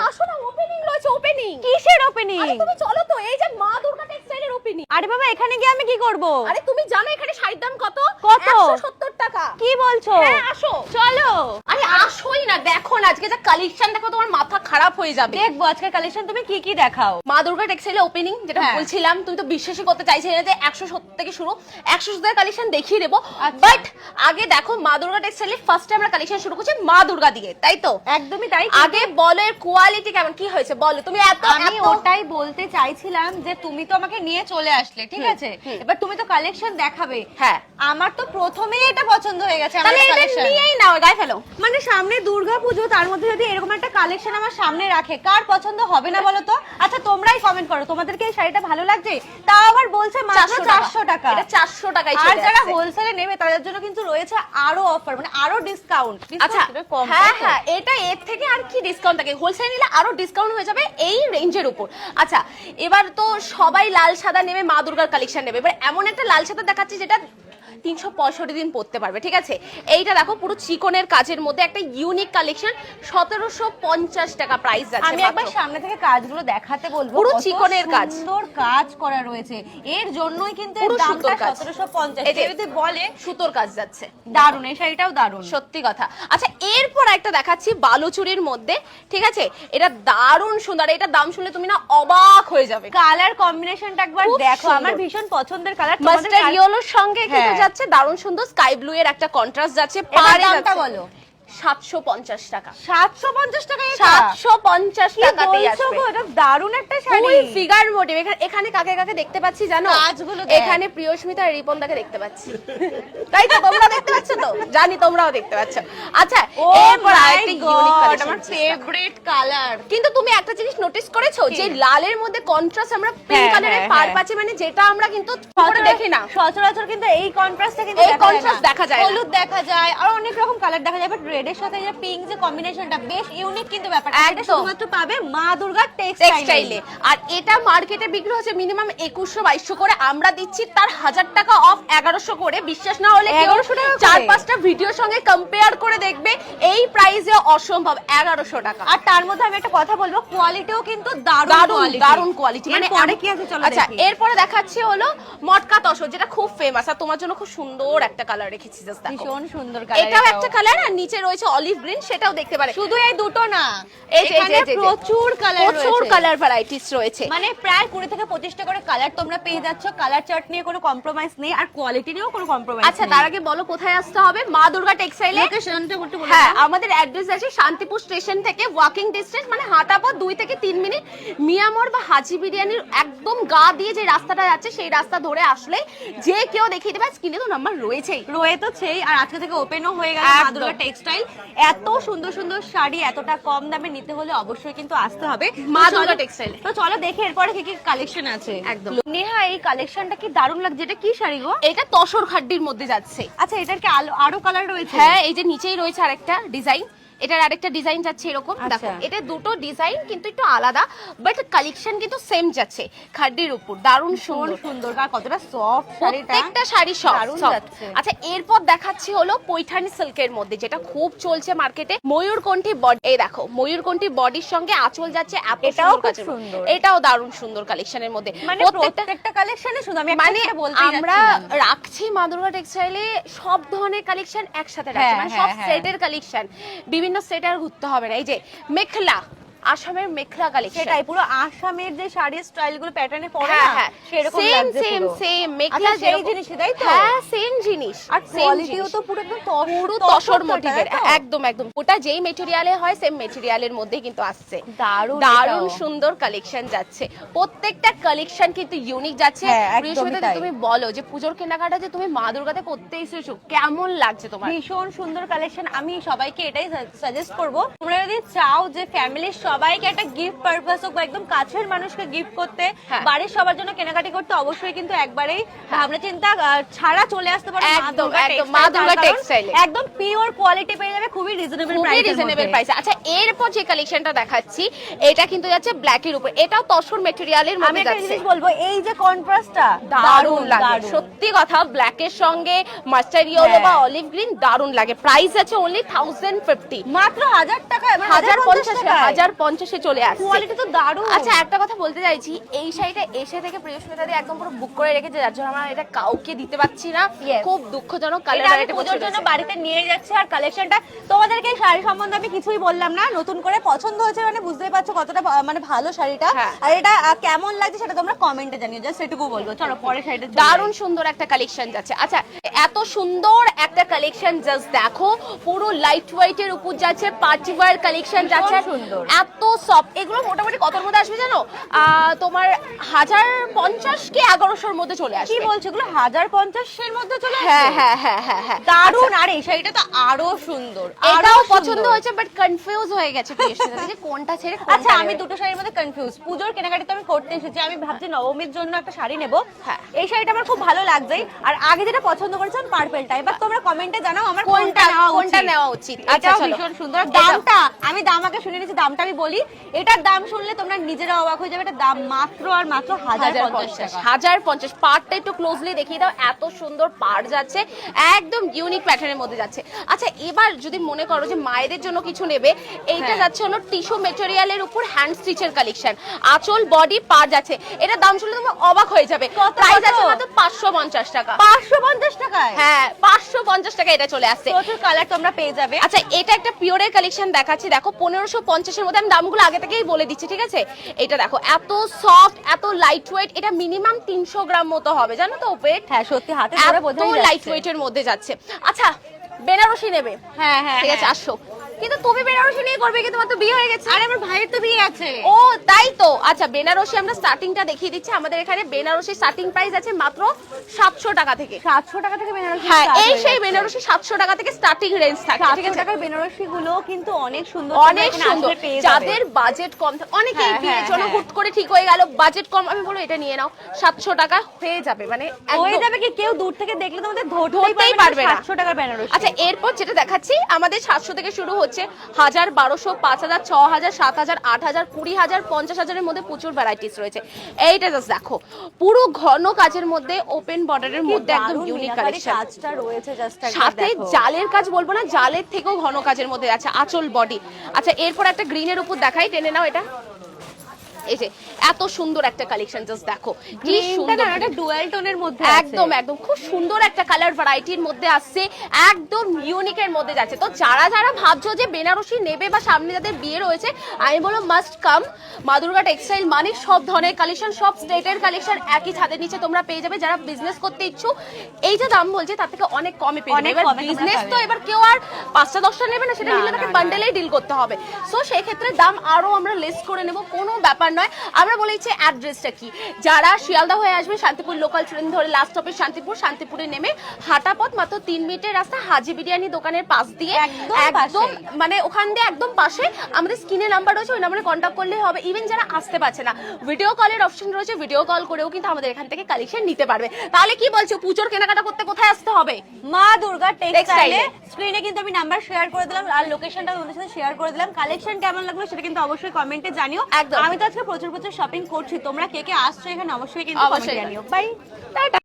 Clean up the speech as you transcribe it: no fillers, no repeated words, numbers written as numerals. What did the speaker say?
আসো না, ওপেনিং রয়েছে। ওপেনিং কিসের ওপেনিং? আরে তুমি চলো তো, এই যে মা দুর্গা টেক্সটাইলের ওপেনিং। আরে বাবা এখানে গিয়ে আমি কি করব? আরে তুমি জানো এখানে শাড়ির দাম কত? কত? 170 টাকা। কি বলছো? হ্যাঁ আসো। চলো। আরে আসোই না, দেখো না আজকে যা কালেকশন, দেখো তোমার মাথা খারাপ হয়ে যাবে। দেখবো আজকের কালেকশন তুমি কি কি দেখাও। মা দুর্গা টেক্সটাইলে ওপেনিং যেটা হ্যাঁ। বলছিলাম, তুমি তো বিশ্বাসই করতে চাইছিলে না যে 170 থেকে শুরু। 170 কালেকশন দেখিয়ে দেবো, আচ্ছা। বাট আগে দেখো মা দুর্গা টেক্সটাইলে ফার্স্টে আমরা কালেকশন শুরু করছি মা দুর্গা দিয়ে, তাই তো? একদমই তাই। আগে বলো এর কোয়ালিটি কেমন, কি হয়েছে বলো। তুমি আমি ওটাই বলতে চাইছিলাম যে তুমি তো আমাকে নিয়ে চলে আসলে, ঠিক আছে, এবার তুমি তো কালেকশন দেখাবে। হ্যাঁ, আমার তো প্রথমেই এটা পছন্দ হয়ে গেছে। আমার তাহলে এটা কালেকশন নিয়েই নাও, গায়ে ফেলো। মানে সামনে দুর্গাপুজো, তার মধ্যে যদি এরকম একটা কালেকশন আমার সামনে রাখে, কার পছন্দ হবে না বলো তো? আচ্ছা তোমরাই কমেন্ট করো, তোমাদেরকে এই শাড়িটা ভালো লাগছে? তাও আবার বলছে মাত্র 400 টাকা। এটা 400 টাকায় আর চলে যারা আসছে। হোলসেলে নেবে তাদের জন্য কিন্তু রয়েছে আরো অফার, মানে আরো ডিসকাউন্ট। আচ্ছা হ্যাঁ হ্যাঁ, এটা এর থেকে আর কি ডিসকাউন্ট থাকে? হোলসেল নিলে আরো ডিসকাউন্ট হয়ে যাবে এই রেঞ্জের উপর। আচ্ছা এবার তো সবাই লাল সাদা নেবে, মা দুর্গার কালেকশন নেবে। এবার এমন একটা লাল সাদা দেখাচ্ছি যেটা 365 দিন পরতে পারবে, ঠিক আছে? এইটা দেখো পুরো চিকনের কাজের মধ্যে একটা ইউনিক কালেকশন, 1750 টাকা প্রাইস আছে। আমি একবার সামনে থেকে কাজগুলো দেখাতে বলবো। পুরো চিকনের কাজ, সুন্দর কাজ করা রয়েছে, এর জন্যই কিন্তু এর পুরো দামটা সুতোর কাজ। 1750। এই যে যদি বলে সুতোর কাজ যাচ্ছে, দারুণ, এই শাড়িটাও দারুণ, সত্যি কথা। আচ্ছা এরপর একটা দেখাচ্ছি বালুচুরির মধ্যে, ঠিক আছে? এটা দারুণ সুন্দর, এটার দাম শুনলে তুমি না অবাক হয়ে যাবে। কালার কম্বিনেশনটা একবার খুব দেখো, সুন্দর। আমার ভীষণ পছন্দের কালার। মাস্টার্ড ইয়েলোর সঙ্গে কিন্তু হ্যাঁ। যাচ্ছে দারুণ সুন্দর স্কাই ব্লু এর একটা কন্ট্রাস্ট যাচ্ছে। এবার পারে দামটা যাচ্ছে বলো। 750 টাকা। 750 টাকা? 750 টাকাতেই আসবে। এটা দারুণ একটা শাড়ি, ফুল ফিগার মোটিভ। এখানে কাকে কাকে দেখতে পাচ্ছি জানো? কাজগুলো দেখ। এখানে প্রিয়স্মিতা আর রিপনদাকে দেখতে পাচ্ছি, তাই তো? তোমরা দেখতে পাচ্ছ তো? জানি তোমরাও দেখতে পাচ্ছ। আচ্ছা এরপর আরেকটা ইউনিক কালেকশন, আমার ফেভারিট কালার। কিন্তু তুমি একটা জিনিস নোটিস করেছো যে লালের মধ্যে কন্ট্রাস্ট আমরা পিঙ্ক হ্যাঁ, কালারের হ্যাঁ, পার হ্যাঁ। পাচ্ছি, মানে যেটা আমরা কিন্তু পরে দেখি না। সচরাচর কিন্তু এই কন্ট্রাস্টটা কিন্তু এই contrast দেখা যায় না। হলুদ দেখা যায় আর অনেক রকম কালার দেখা যায়, বাট রেড এর সাথে যে পিঙ্ক যে কম্বিনেশনটা বেশ ইউনিক কিন্তু ব্যাপারটা। এটা একদম। শুধুমাত্র পাবে মা দুর্গা টেক্সটাইলে। টেক্সটাইলে। আর এটা মার্কেটে বিক্রি হচ্ছে মিনিমাম 2100-2200 করে, আমরা দিচ্ছি তার 1000 টাকা অফ 1100 করে। বিশ্বাস না হলে 1100 টাকা করে? 4-5টা ভিডিওর সঙ্গে কম্পেয়ার করে দেখবে, এই প্রাইসে অসম্ভব 1100 টাকা। আর তার মধ্যে আমি একটা কথা বলবো, কোয়ালিটিও কিন্তু দারুণ কোয়ালিটি, দারুণ কোয়ালিটি। মানে পরে কি আছে চলো আচ্ছা দেখি। এরপরে দেখাচ্ছি হলো মটকা তসর, যেটা খুব ফেমাস। আর তোমার জন্য খুব সুন্দর একটা কালার রেখেছি, জাস্ট দেখো। ভীষণ সুন্দর কালার। এটাও একটা কালার, আর নিচে রয়েছে অলিভ গ্রিন, সেটাও দেখতে পারে। শুধু এই দুটো না, এই যে এখানে প্রচুর কালার রয়েছে, প্রচুর কালার ভ্যারাইটিস রয়েছে। মানে প্রায় 20 থেকে 25টা করে কালার তোমরা পেয়ে যাচ্ছ। কালার চার্ট নিয়ে কোনো কম্প্রোমাইজ নেই, আর কোয়ালিটি নিয়েও কোনো কম্প্রোমাইজ নেই। আচ্ছা তার আগে বলো কোথায় আসতে হবে? মা দুর্গা টেক্সটাইলে। লোকেশনটা একটু বলে হ্যাঁ দাও। আমাদের অ্যাড্রেস আছে শান্তিপুর স্টেশন থেকে ওয়াকিং ডিস্টেন্স, মানে হাঁটা পথ 2 থেকে 3 মিনিট। মিয়ামর বা হাজি বিরিয়ানির একদম গা দিয়ে যে রাস্তাটা যাচ্ছে সেই রাস্তা ধরে আসলে যে কেউ দেখিয়ে দেবে। স্ক্রিনে তো নাম্বার রয়েছেই, রয়েছেই। আর আজকে থেকে ওপেনও হয়ে গেল মা দুর্গা টেক্সটাইল। এত সুন্দর সুন্দর শাড়ি এতটা কম দামে নিতে হলে অবশ্যই কিন্তু আসতে হবে মা দুর্গা টেক্সটাইলে। তো চলো দেখি এরপরে কি কি কালেকশন আছে। একদম। নেহা এই কালেকশনটা কি দারুণ লাগছে, এটা কি শাড়ি গো? এটা তসর খাড্ডির মধ্যে যাচ্ছে। আচ্ছা এটার কি আরো কালার রয়েছে? হ্যাঁ এই যে নিচেই রয়েছে আরেকটা ডিজাইন, এটার আরেকটা ডিজাইন যাচ্ছে এরকম। আচ্ছা। দেখো এটা দুটো ডিজাইন কিন্তু একটু আলাদা, বাট কালেকশন কিন্তু সেম যাচ্ছে খাড্ডির উপর। দারুণ সুন্দর সুন্দর, আর কতটা সফট শাড়িটা, প্রত্যেকটা শাড়ি দারুণ সফট। যাচ্ছে। আচ্ছা এরপর দেখাচ্ছি হলো পৈঠানি সিল্কের মধ্যে, যেটা খুব চলছে মার্কেটে। ময়ূরকণ্ঠী বডি, এই দেখো ময়ূরকণ্ঠী বডির সঙ্গে আঁচল যাচ্ছে, এটাও খুব সুন্দর। এটাও দারুণ সুন্দর কালেকশনের মধ্যে। মানে প্রত্যেকটা কালেকশনে শুধু আমি মানে একটা বলতেই আমরা যাচ্ছিলাম। রাখছি মা দুর্গা টেক্সটাইলে সব ধরনের কালেকশন একসাথে রাখছি, হ্যাঁ, মানে সব হ্যাঁ, সেটের কালেকশন। বিভিন্ন সেট আর ঘুরতে হবে না। এই যে মেখলা, আসামের মেখলা কালেকশন, সেটাই পুরো আসামের যে শাড়ির স্টাইলগুলো প্যাটার্নে পরে হ্যাঁ না, হ্যাঁ সেরকম সেম লাগছে সেম পুরো। সেম মেখলা আচ্ছা, সেই জিনিসই, তাই তো? হ্যাঁ সেম জিনিস। আর কোয়ালিটিও তো পুরো একদম পুরো তসর মোটিভের, একদম একদম। ওটা যেই মেটেরিয়ালে হয় সেম মেটেরিয়ালের মধ্যেই কিন্তু আসছে। দারুণ দারুণ এটাও। সুন্দর কালেকশন যাচ্ছে, প্রত্যেকটা কালেকশন কিন্তু ইউনিক যাচ্ছে। হ্যাঁ, একদমই বৃহস্পতিবার তাই। তুমি বলো যে পুজোর কেনাকাটা যে তুমি মা দুর্গাতে করতে এসেছো, কেমন লাগছে তোমার? ভীষণ সুন্দর কালেকশন। আমি সবাইকে এটাই সাজেস্ট করব, তোমরা যদি চাও যে ফ্যামিলির সবাইকে একটা গিফট পারপাস হোক বা একদম কাছের মানুষকে গিফট করতে, হ্যাঁ। বাড়ির সবার জন্য কেনাকাটি করতে, অবশ্যই কিন্তু একবারেই ভাবনা চিন্তা ছাড়া চলে আসতে পারো একদম, একদম, মা দুর্গা টেক্সটাইলে। একদম পিওর কোয়ালিটি পেয়ে যাবে, খুবই রিজনেবল খুবই প্রাইসে। রিজনেবল প্রাইসে। আচ্ছা এরপর যে কালেকশনটা দেখাচ্ছি এটা কিন্তু যাচ্ছে ব্ল্যাকের উপর, এটাও তসর মেটেরিয়ালের আমি মধ্যে একটা যাচ্ছে। জিনিস বলবো, এই যে কন্ট্রাস্টটা দারুণ লাগে সত্যি কথা। ব্ল্যাকের সঙ্গে মাস্টার্ড ইয়েলো বা অলিভ গ্রিন দারুণ লাগে। প্রাইস আছে অনলি 1050, মাত্র 1000 টাকা, 1050 50 চলে আসছে। কোয়ালিটি তো দারুণ। আচ্ছা একটা কথা বলতে চাইছি, এই শাড়িটা এসে থেকে প্রিয়স্মিতা দিয়ে একদম পুরো বুক করে রেখেছে, যার জন্য আমরা এটা কাউকে দিতে পারছি না। Yes. খুব দুঃখজনক। এটা কালার আমি ভ্যারাইটি পুজোর জন্য বাড়িতে নিয়ে যাচ্ছি। আর কালেকশনটা তোমাদেরকে এই শাড়ি সম্বন্ধে আমি কিছুই বললাম না, নতুন করে পছন্দ হয়েছে মানে বুঝতেই পারছো কতটা মানে ভালো শাড়িটা। হ্যাঁ। আর এটা কেমন লাগছে সেটা তোমরা কমেন্টে জানিও, জাস্ট এটুকু বলবো। চলো পরে শাড়িটা দারুণ সুন্দর একটা কালেকশন যাচ্ছে। আচ্ছা এত সুন্দর একটা কালেকশন জাস্ট দেখো, পুরো লাইট ওয়েট এর উপর যাচ্ছে, পার্টি ওয়্যার কালেকশন যাচ্ছে, সুন্দর। এত সফট। এগুলো মোটামুটি কতর মধ্যে আসবে জানো? তোমার 1050 কি 1100-র মধ্যে চলে আসবে। কি বলছো, এগুলো 1050-এর মধ্যে চলে আসবে? হ্যাঁ হ্যাঁ হ্যাঁ হ্যাঁ হ্যাঁ দারুণ। আর এই শাড়িটা তো আরো সুন্দর, এটাও আরো পছন্দ সুন্দর। হয়েছে, বাট কনফিউজ হয়ে গেছে প্রিয়স্মিতা যে কোনটা ছেড়ে কোনটা আচ্ছা আমি নেবে। দুটো শাড়ির মধ্যে কনফিউজ। পুজোর কেনাকাটি তো আমি করতে এসেছি, আমি ভাবছি নবমীর জন্য একটা শাড়ি নেব। হ্যাঁ। এই শাড়িটা আমার খুব ভালো লাগছে। আর আগে যেটা পছন্দ করেছিলাম পার্পলটা, এবার তোমরা কমেন্টে জানাও আমার কোনটা কোনটা নেওয়া উচিত। আচ্ছা আচ্ছা চলো। ভীষণ সুন্দর। দামটা আমি দাম আগে শুনে নিয়েছি, দামটা আমি বলি। এটার দাম শুনলে তোমরা নিজেরা অবাক হয়ে যাবে। এটার দাম মাত্র আর মাত্র 1050 টাকা। 1050। পাড়টা একটু ক্লোজলি দেখিয়ে দাও, এত সুন্দর পাড় যাচ্ছে, একদম ইউনিক প্যাটার্নের মধ্যে যাচ্ছে। আচ্ছা এবার যদি মনে করো যে মায়েদের জন্য কিছু নেবে, এইটা হ্যাঁ। যাচ্ছে হলো টিস্যু মেটেরিয়ালের উপর হ্যান্ড স্টিচের কালেকশন, আঁচল বডি পাড় যাচ্ছে। এটা দাম শুনলে তোমরা অবাক হয়ে যাবে। কত? প্রাইস আছে মাত্র 550 টাকা। 550 টাকায়? হ্যাঁ 550 টাকা এটা চলে আসছে। প্রচুর কালার তোমরা পেয়ে যাবে। আচ্ছা এটা একটা পিওরের কালেকশন দেখাচ্ছি, দেখো 1550 এর মধ্যে। আমি দামগুলো আগে থেকেই বলে দিচ্ছি, ঠিক আছে? এটা দেখো এত সফট, এত লাইট ওয়েট, এটা মিনিমাম 300 গ্রাম মতো হবে, জানো তো ওয়েট। হ্যাঁ সত্যি হাতে ধরে বোঝা এত যাচ্ছে। লাইট ওয়েটের মধ্যে যাচ্ছে। আচ্ছা বেনারসি নেবে? হ্যাঁ হ্যাঁ ঠিক আছে আসো। কিন্তু তুমি বেনারসি নিয়ে করবে কি? তোমার তো বিয়ে হয়ে গেছে। আরে আমার ভাইয়ের তো বিয়ে আছে। ও তাই তো। আচ্ছা বেনারসি আমরা স্টার্টিংটা দেখিয়ে দিচ্ছি। আমাদের এখানে বেনারসি স্টার্টিং প্রাইস আছে মাত্র 700 টাকা থেকে। 700 টাকা থেকে বেনারসি হ্যাঁ start এই হয়ে সেই যাচ্ছে। বেনারসি 700 টাকা থেকে স্টার্টিং রেঞ্জ থাকে, ঠিক 700 আছে? টাকার বেনারসি গুলো কিন্তু অনেক সুন্দর, অনেক তোমরা এখানে সুন্দর। আসলে পেয়ে যাবে। যাদের বাজেট কম, অনেকেই হ্যাঁ, বিয়ের হ্যাঁ, জন্য হ্যাঁ। হুট করে ঠিক হয়ে গেল, বাজেট কম, আমি বলবো এটা নিয়ে নাও, 700 টাকা হয়ে যাবে। মানে হয়ে একদম। যাবে কি, কেউ দূর থেকে দেখলে তোমাদের ধরতেই ধরতেই পারবে পারবে না। না 700 টাকার বেনারসি। আচ্ছা এরপর যেটা দেখাচ্ছি, আমাদের 700 থেকে শুরু হচ্ছে, 1000, 1200, 5000, 6000, 7000, 8000, 20000, 50000 এর মধ্যে প্রচুর ভ্যারাইটিস রয়েছে। এইটা জাস্ট দেখো, পুরো ঘন কাজের মধ্যে, ওপেন বর্ডারের মধ্যে, একদম ইউনিক কালেকশন। কাজটা রয়েছে জাস্ট সাথে জালের কাজ বলবো না, জালের থেকেও ঘন কাজের মধ্যে আছে, আঁচল বডি। আচ্ছা এরপর একটা গ্রিনের উপর দেখাই, টেনে নাও এটা। এই যে এত সুন্দর একটা কালেকশন জাস্ট দেখো, কি সুন্দর। একটা ডুয়াল টোনের মধ্যে একদম একদম খুব সুন্দর একটা কালার ভ্যারাইটির মধ্যে আসছে, একদম ইউনিকের মধ্যে যাচ্ছে। তো যারা যারা ভাবছো যে বেনারসি নেবে বা সামনে যাদের বিয়ে রয়েছে, আমি বলবো মাস্ট কাম মা দুর্গা টেক্সটাইল। মানে সব ধরনের কালেকশন, সব স্টেটের কালেকশন একই ছাদের নিচে তোমরা পেয়ে যাবে। যারা বিজনেস করতে ইচ্ছুক, এই যে দাম বলছে তার থেকে অনেক কমে পেয়ে যাবে। অনেক এবার কমে তোমরা বিজনেস তো পাবে। এবার কেউ আর 5টা 10টা নেবে না, সেটা না, নিলে তাকে না, বান্ডেলেই ডিল করতে হবে। সো সেই ক্ষেত্রে দাম আরো আমরা লেস করে নেব, কোনো ব্যাপার নয়। আমরা বলেছি অ্যাড্রেসটা কি, যারা শিয়ালদা হয়ে আসবে শান্তিপুর লোকাল ট্রেন ধরে লাস্ট স্টপে শান্তিপুরে নেমে হাঁটা পথ মাত্র 3 মিনিটের রাস্তা, হাজি বিরিয়ানি দোকানের পাশ দিয়ে, একদম মানে ওখান দিয়ে একদম পাশে আমাদের স্ক্রিনে নাম্বার রয়েছে, ওই নাম্বারে কন্ট্যাক্ট করলেই হবে। ইভেন যারা আসতে পারছে না, ভিডিও কলের অপশন রয়েছে, ভিডিও কল করেও কিন্তু আমাদের এখান থেকে কালেকশন নিতে পারবে। তাহলে কি বলছো, পুজোর কেনাকাটা করতে কোথায় আসতে হবে? মা দুর্গা টেক্সটাইলে। টেক্সটাইলে। স্ক্রিনে কিন্তু আমি নাম্বার শেয়ার করে দিলাম আর লোকেশনটা তোমাদের সাথে শেয়ার করে দিলাম। কালেকশন কেমন লাগলো সেটা কিন্তু অবশ্যই কমেন্টে জানিও। একদম। আমি তো আজকে প্রচুর শপিং করছি, তোমরা কে কে আসছো এখানে অবশ্যই কিন্তু কমেন্টে অবশ্যই জানিও। বাই। টাটা।